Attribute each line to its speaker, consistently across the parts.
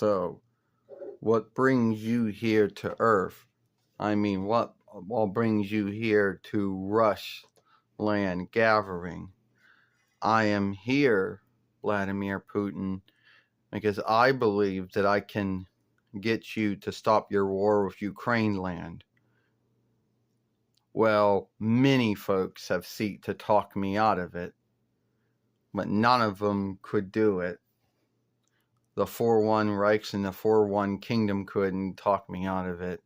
Speaker 1: So, what brings you here to Earth? I mean, what all brings you here to RUSSLAND gathering? I am here, Vladimir Putin, because I believe that I can get you to stop your war with Ukraine land. Well, many folks have sought to talk me out of it, but none of them could do it. The 4-1 Reichs and the 4-1 Kingdom couldn't talk me out of it,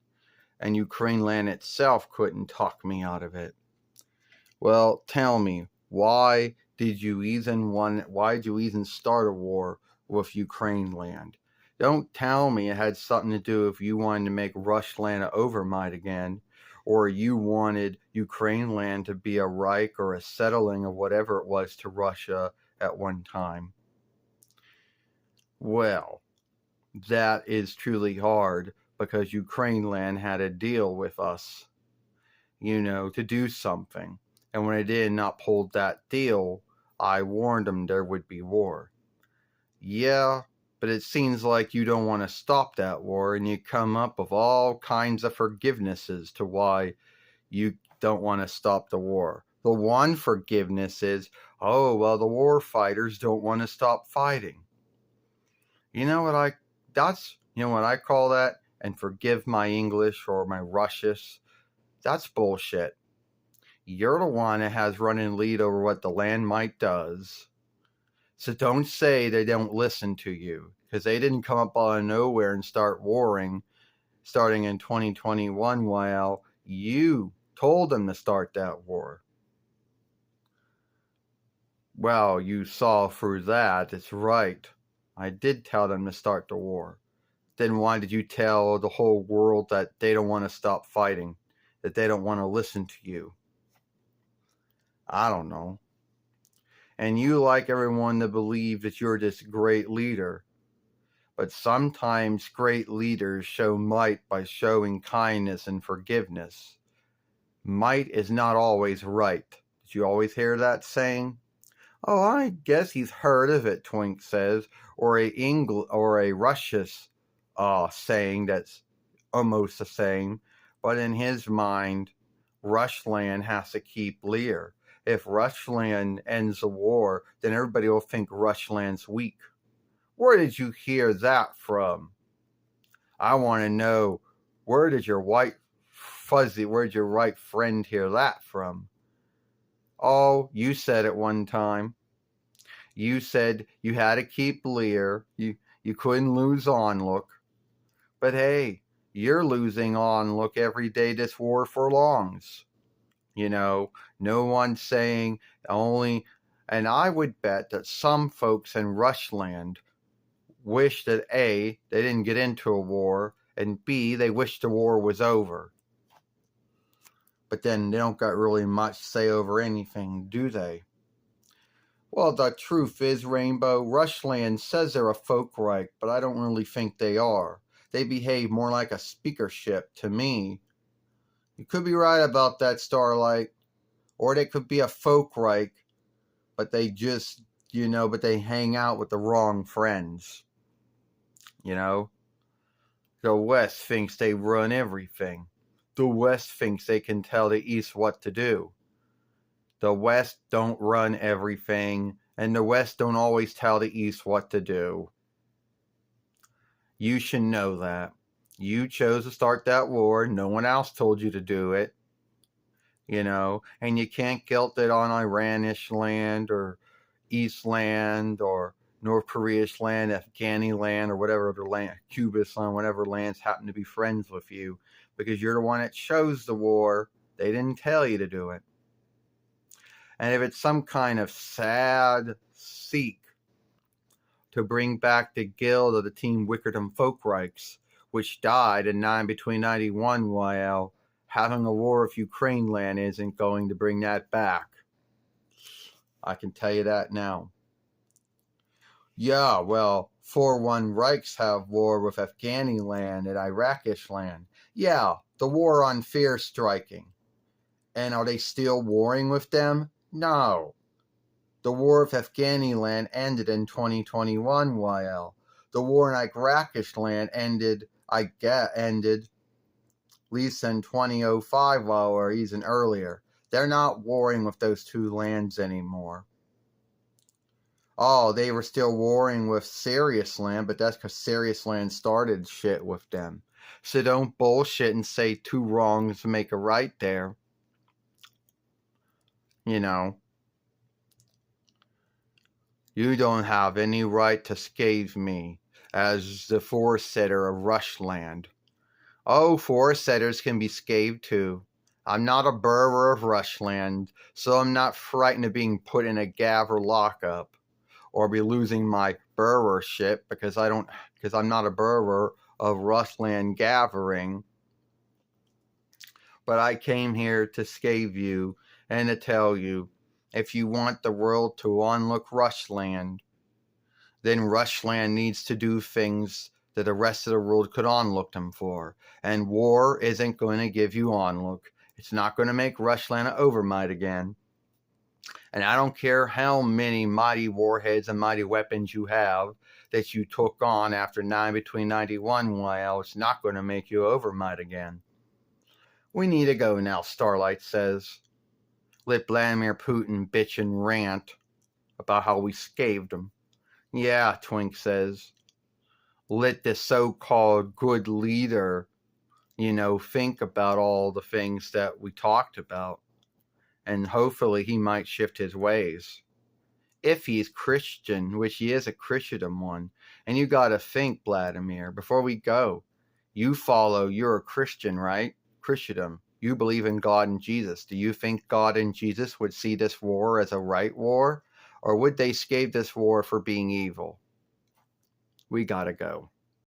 Speaker 1: and Ukraine land itself couldn't talk me out of it. Well, tell me, why did you even start a war with Ukraine land? Don't tell me it had something to do if you wanted to make RUSSLAND an overmight again, or you wanted Ukraine land to be a Reich or a settling of whatever it was to Russia at one time. Well, that is truly hard because Ukraine land had a deal with us, to do something. And when they did not uphold that deal, I warned them there would be war. Yeah, but it seems like you don't want to stop that war, and you come up with all kinds of forgivenesses to why you don't want to stop the war. The one forgiveness is, oh, well, the war fighters don't want to stop fighting. You know what I call that? And forgive my English or my Russian. That's bullshit. You're the one that has running lead over what the landmine does. So don't say they don't listen to you, because they didn't come up out of nowhere and start warring starting in 2021 while you told them to start that war. Well, you saw through that. It's right. I did tell them to start the war. Then why did you tell the whole world that they don't want to stop fighting, that they don't want to listen to you? I don't know. And you like everyone to believe that you're this great leader. But sometimes great leaders show might by showing kindness and forgiveness. Might is not always right. Did you always hear that saying? Oh, I guess he's heard of it, Twink says, or a Russian saying that's almost the same, but in his mind, RUSSLAND has to keep Lear. If RUSSLAND ends the war, then everybody will think RUSSLAND's weak. Where did you hear that from? I want to know, where did your right friend hear that from? Oh, you said it one time. You said you had to keep Lear. You couldn't lose Onlook. But hey, you're losing Onlook every day this war prolongs. No one's saying only, and I would bet that some folks in RUSSLAND wish that A, they didn't get into a war, and B, they wish the war was over. But then they don't got really much say over anything, do they? Well, the truth is, Rainbow, RUSSLAND says they're a folk Reich, but I don't really think they are. They behave more like a speakership to me. You could be right about that, Starlight. Or they could be a folk Reich, but they just, but they hang out with the wrong friends. The West thinks they run everything. The West thinks they can tell the East what to do. The West don't run everything, and the West don't always tell the East what to do. You should know that. You chose to start that war. No one else told you to do it. And you can't guilt it on Iranish land or East land or North Korea's land, Afghani land, or whatever other land, Cuba's land, whatever lands happen to be friends with you, because you're the one that chose the war. They didn't tell you to do it. And if it's some kind of sad seek to bring back the guild of the Team Wickerton Folk Reichs, which died between 91 while having a war with Ukraine land isn't going to bring that back. I can tell you that now. Yeah, well, 4-1 Reichs have war with Afghani land and Iraqish land. Yeah, the war on fear striking. And are they still warring with them? No. The war of Afghani land ended in 2021 YL. The war in RUSSLAND ended at least in 2005 or even earlier. They're not warring with those two lands anymore. Oh, they were still warring with RUSSLAND, but that's because RUSSLAND started shit with them. So don't bullshit and say two wrongs make a right there. You know. You don't have any right to scathe me as the FORESITTER of RUSSLAND. Oh, FORESITTERs can be scathed too. I'm not a burgher of RUSSLAND, so I'm not frightened of being put in a gav or lockup, or be losing my burghership because I'm not a burgher of RUSSLAND gathering. But I came here to scathe you and to tell you, if you want the world to onlook RUSSLAND, then RUSSLAND needs to do things that the rest of the world could onlook them for. And war isn't going to give you onlook. It's not going to make RUSSLAND an overmight again. And I don't care how many mighty warheads and mighty weapons you have that you took on after between 91, well, it's not going to make you overmight again. We need to go now, Starlight says. Let Vladimir Putin bitch and rant about how we scathed him. Yeah, Twink says. Let the so-called good leader, think about all the things that we talked about. And hopefully he might shift his ways. If he's Christian, which he is a Christendom one. And you got to think, Vladimir, before we go, you're a Christian, right? Christendom. You believe in God and Jesus. Do you think God and Jesus would see this war as a right war? Or would they scathe this war for being evil? We gotta go.